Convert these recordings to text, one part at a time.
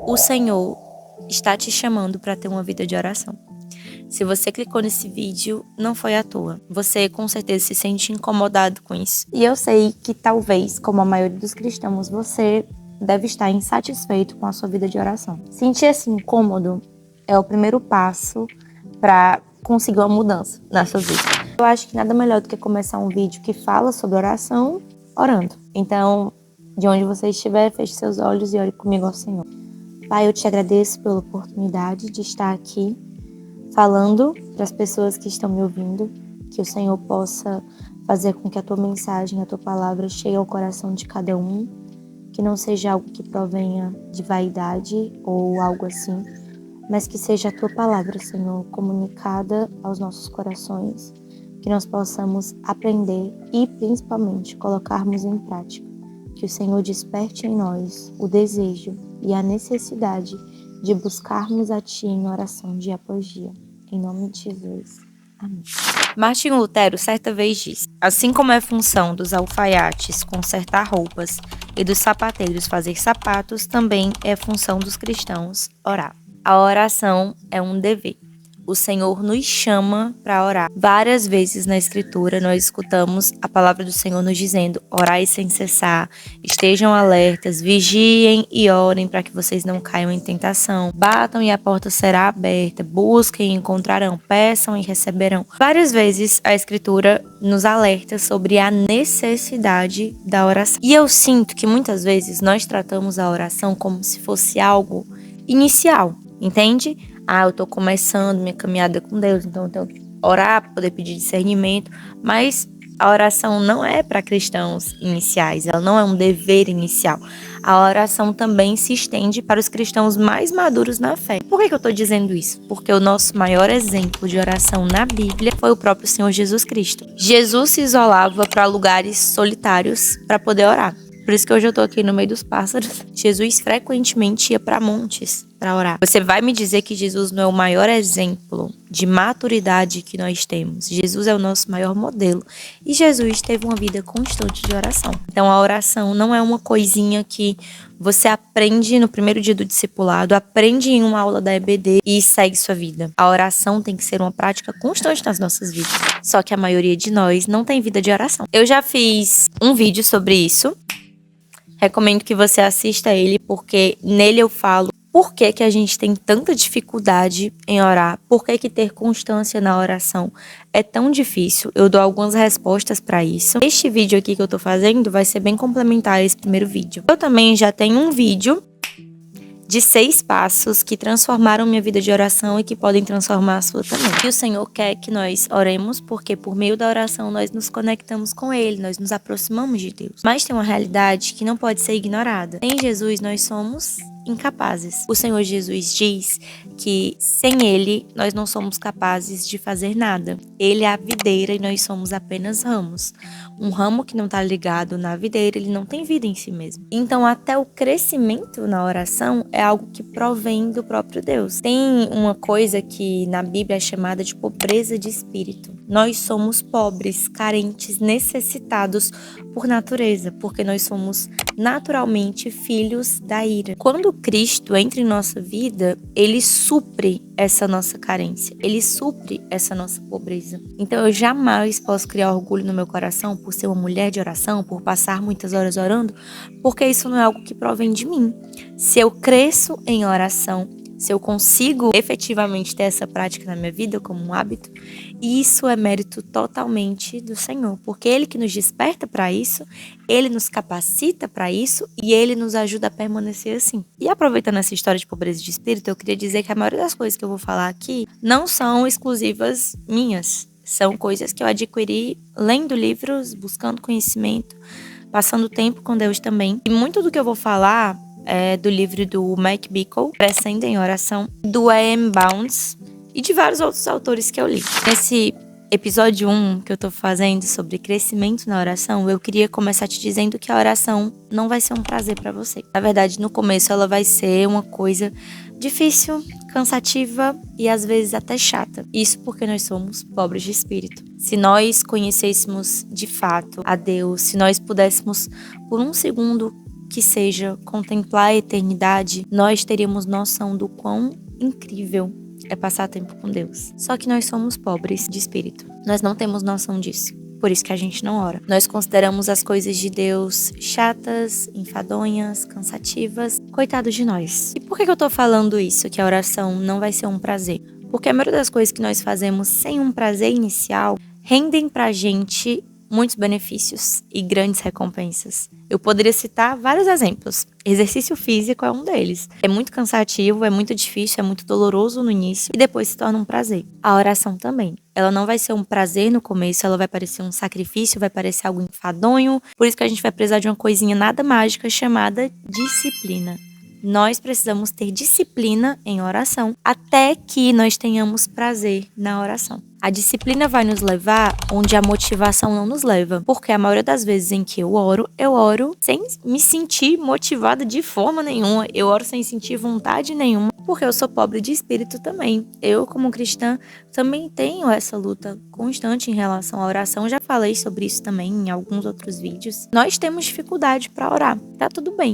O Senhor está te chamando para ter uma vida de oração. Se você clicou nesse vídeo, não foi à toa. Você com certeza se sente incomodado com isso. E eu sei que talvez, como a maioria dos cristãos, você deve estar insatisfeito com a sua vida de oração. Sentir esse incômodo é o primeiro passo para conseguir uma mudança na sua vida. Eu acho que nada melhor do que começar um vídeo que fala sobre oração orando. Então, de onde você estiver, feche seus olhos e ore comigo ao Senhor. Pai, eu te agradeço pela oportunidade de estar aqui falando para as pessoas que estão me ouvindo, que o Senhor possa fazer com que a tua mensagem, a tua palavra chegue ao coração de cada um, que não seja algo que provenha de vaidade ou algo assim, mas que seja a tua palavra, Senhor, comunicada aos nossos corações, que nós possamos aprender e principalmente colocarmos em prática, que o Senhor desperte em nós o desejo e a necessidade de buscarmos a Ti em oração dia após dia. Em nome de Jesus. Amém. Martinho Lutero certa vez disse: assim como é função dos alfaiates consertar roupas e dos sapateiros fazer sapatos, também é função dos cristãos orar. A oração é um dever. O Senhor nos chama para orar. Várias vezes na Escritura nós escutamos a palavra do Senhor nos dizendo: orai sem cessar, estejam alertas, vigiem e orem para que vocês não caiam em tentação. Batam e a porta será aberta, busquem e encontrarão, peçam e receberão. Várias vezes a Escritura nos alerta sobre a necessidade da oração. E eu sinto que muitas vezes nós tratamos a oração como se fosse algo inicial, entende? Eu tô começando minha caminhada com Deus, então eu tenho que orar para poder pedir discernimento. Mas a oração não é para cristãos iniciais, ela não é um dever inicial. A oração também se estende para os cristãos mais maduros na fé. Por que eu tô dizendo isso? Porque o nosso maior exemplo de oração na Bíblia foi o próprio Senhor Jesus Cristo. Jesus se isolava para lugares solitários para poder orar. Por isso que hoje eu tô aqui no meio dos pássaros. Jesus frequentemente ia para montes para orar. Você vai me dizer que Jesus não é o maior exemplo de maturidade que nós temos. Jesus é o nosso maior modelo. E Jesus teve uma vida constante de oração. Então a oração não é uma coisinha que você aprende no primeiro dia do discipulado, aprende em uma aula da EBD e segue sua vida. A oração tem que ser uma prática constante nas nossas vidas. Só que a maioria de nós não tem vida de oração. Eu já fiz um vídeo sobre isso. Recomendo que você assista ele, porque nele eu falo por que a gente tem tanta dificuldade em orar, por que ter constância na oração é tão difícil. Eu dou algumas respostas para isso. Este vídeo aqui que eu tô fazendo vai ser bem complementar a esse primeiro vídeo. Eu também já tenho um vídeo de 6 passos que transformaram minha vida de oração e que podem transformar a sua também. E o Senhor quer que nós oremos, porque por meio da oração nós nos conectamos com Ele, nós nos aproximamos de Deus. Mas tem uma realidade que não pode ser ignorada. Em Jesus nós somos incapazes. O Senhor Jesus diz que sem Ele nós não somos capazes de fazer nada. Ele é a videira e nós somos apenas ramos. Um ramo que não está ligado na videira, ele não tem vida em si mesmo. Então até o crescimento na oração é algo que provém do próprio Deus. Tem uma coisa que na Bíblia é chamada de pobreza de espírito. Nós somos pobres, carentes, necessitados por natureza, porque nós somos naturalmente filhos da ira. Quando Cristo entra em nossa vida, Ele supre essa nossa carência, Ele supre essa nossa pobreza. Então eu jamais posso criar orgulho no meu coração por ser uma mulher de oração, por passar muitas horas orando, porque isso não é algo que provém de mim. Se eu cresço em oração, se eu consigo efetivamente ter essa prática na minha vida como um hábito, isso é mérito totalmente do Senhor, porque Ele que nos desperta para isso, Ele nos capacita para isso e Ele nos ajuda a permanecer assim. E aproveitando essa história de pobreza de espírito, eu queria dizer que a maioria das coisas que eu vou falar aqui não são exclusivas minhas, são coisas que eu adquiri lendo livros, buscando conhecimento, passando tempo com Deus também. E muito do que eu vou falar é do livro do Mike Bickle, Crescendo em Oração, do E.M. Bounds, e de vários outros autores que eu li. Nesse episódio 1 que eu tô fazendo sobre crescimento na oração, eu queria começar te dizendo que a oração não vai ser um prazer pra você. Na verdade, no começo ela vai ser uma coisa difícil, cansativa e às vezes até chata. Isso porque nós somos pobres de espírito. Se nós conhecêssemos de fato a Deus, se nós pudéssemos por um segundo que seja contemplar a eternidade, nós teríamos noção do quão incrível é passar tempo com Deus. Só que nós somos pobres de espírito. Nós não temos noção disso. Por isso que a gente não ora. Nós consideramos as coisas de Deus chatas, enfadonhas, cansativas. Coitados de nós. E por que eu tô falando isso? Que a oração não vai ser um prazer? Porque a maioria das coisas que nós fazemos sem um prazer inicial rendem pra gente muitos benefícios e grandes recompensas. Eu poderia citar vários exemplos. Exercício físico é um deles. É muito cansativo, é muito difícil, é muito doloroso no início e depois se torna um prazer. A oração também. Ela não vai ser um prazer no começo, ela vai parecer um sacrifício, vai parecer algo enfadonho. Por isso que a gente vai precisar de uma coisinha nada mágica chamada disciplina. Nós precisamos ter disciplina em oração até que nós tenhamos prazer na oração. A disciplina vai nos levar onde a motivação não nos leva. Porque a maioria das vezes em que eu oro sem me sentir motivada de forma nenhuma. Eu oro sem sentir vontade nenhuma, porque eu sou pobre de espírito também. Eu, como cristã, também tenho essa luta constante em relação à oração. Já falei sobre isso também em alguns outros vídeos. Nós temos dificuldade para orar. Tá tudo bem.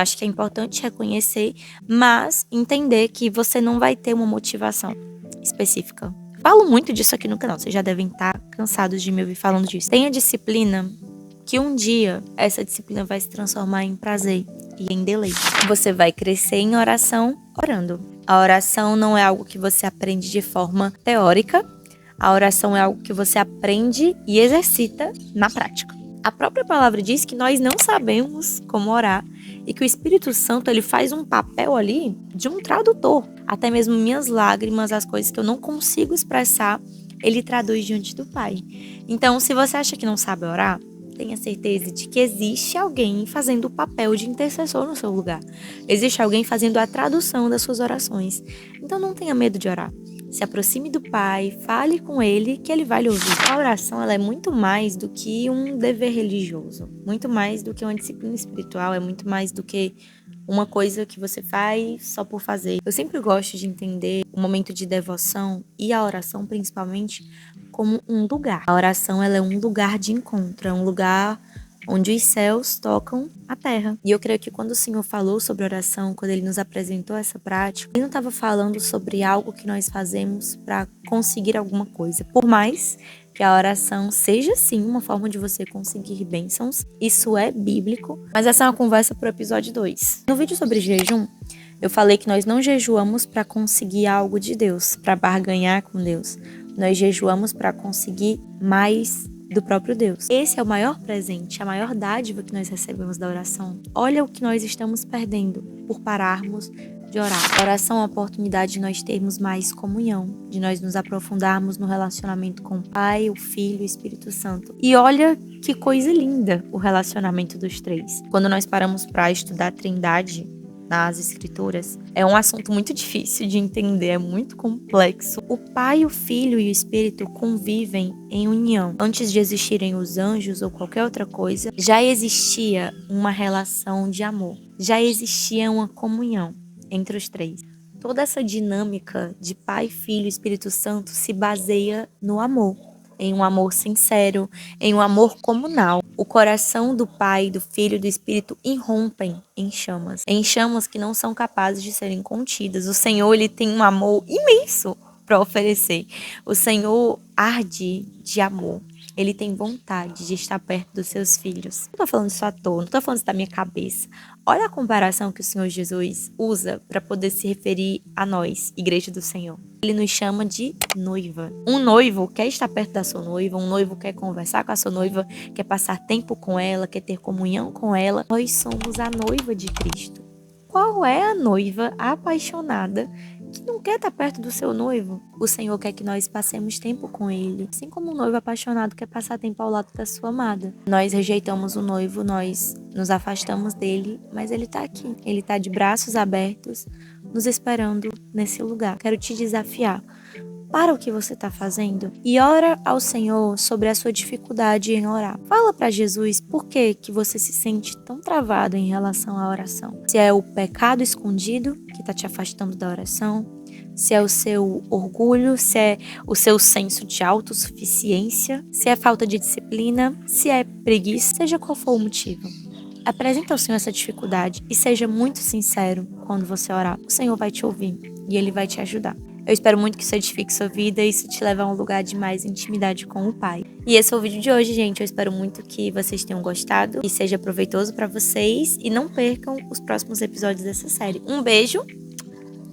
Acho que é importante reconhecer, mas entender que você não vai ter uma motivação específica. Falo muito disso aqui no canal, vocês já devem estar cansados de me ouvir falando disso. Tenha disciplina, que um dia essa disciplina vai se transformar em prazer e em deleite. Você vai crescer em oração orando. A oração não é algo que você aprende de forma teórica, a oração é algo que você aprende e exercita na prática. A própria palavra diz que nós não sabemos como orar e que o Espírito Santo ele faz um papel ali de um tradutor. Até mesmo minhas lágrimas, as coisas que eu não consigo expressar, ele traduz diante do Pai. Então, se você acha que não sabe orar, tenha certeza de que existe alguém fazendo o papel de intercessor no seu lugar. Existe alguém fazendo a tradução das suas orações. Então, não tenha medo de orar. Se aproxime do Pai, fale com Ele, que Ele vai lhe ouvir. A oração ela é muito mais do que um dever religioso, muito mais do que uma disciplina espiritual, é muito mais do que uma coisa que você faz só por fazer. Eu sempre gosto de entender o momento de devoção e a oração principalmente como um lugar. A oração ela é um lugar de encontro, é um lugar onde os céus tocam a terra. E eu creio que quando o Senhor falou sobre oração, quando Ele nos apresentou essa prática, Ele não estava falando sobre algo que nós fazemos para conseguir alguma coisa. Por mais que a oração seja sim uma forma de você conseguir bênçãos, isso é bíblico, mas essa é uma conversa para o episódio 2. No vídeo sobre jejum, eu falei que nós não jejuamos para conseguir algo de Deus, para barganhar com Deus. Nós jejuamos para conseguir mais do próprio Deus. Esse é o maior presente, a maior dádiva que nós recebemos da oração. Olha o que nós estamos perdendo por pararmos de orar. A oração é uma oportunidade de nós termos mais comunhão, de nós nos aprofundarmos no relacionamento com o Pai, o Filho e o Espírito Santo. E olha que coisa linda o relacionamento dos três. Quando nós paramos para estudar a Trindade nas Escrituras, é um assunto muito difícil de entender, é muito complexo. O Pai, o Filho e o Espírito convivem em união. Antes de existirem os anjos ou qualquer outra coisa, já existia uma relação de amor, já existia uma comunhão entre os três. Toda essa dinâmica de Pai, Filho e Espírito Santo se baseia no amor. Em um amor sincero, em um amor comunal. O coração do Pai, do Filho e do Espírito irrompem em chamas que não são capazes de serem contidas. O Senhor ele tem um amor imenso para oferecer. O Senhor arde de amor. Ele tem vontade de estar perto dos seus filhos. Não estou falando isso à toa, não estou falando isso da minha cabeça. Olha a comparação que o Senhor Jesus usa para poder se referir a nós, Igreja do Senhor. Ele nos chama de noiva. Um noivo quer estar perto da sua noiva, um noivo quer conversar com a sua noiva, quer passar tempo com ela, quer ter comunhão com ela. Nós somos a noiva de Cristo. Qual é a noiva apaixonada que não quer estar perto do seu noivo? O Senhor quer que nós passemos tempo com Ele, assim como um noivo apaixonado quer passar tempo ao lado da sua amada. Nós rejeitamos o noivo, nós nos afastamos dele, mas Ele está aqui. Ele está de braços abertos, nos esperando nesse lugar. Quero te desafiar. Para o que você está fazendo e ora ao Senhor sobre a sua dificuldade em orar. Fala para Jesus por que você se sente tão travado em relação à oração. Se é o pecado escondido que está te afastando da oração, se é o seu orgulho, se é o seu senso de autossuficiência, se é falta de disciplina, se é preguiça, seja qual for o motivo. Apresenta ao Senhor essa dificuldade e seja muito sincero quando você orar. O Senhor vai te ouvir e Ele vai te ajudar. Eu espero muito que isso edifique sua vida e isso te leve a um lugar de mais intimidade com o Pai. E esse é o vídeo de hoje, gente. Eu espero muito que vocês tenham gostado e seja proveitoso para vocês. E não percam os próximos episódios dessa série. Um beijo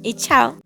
e tchau!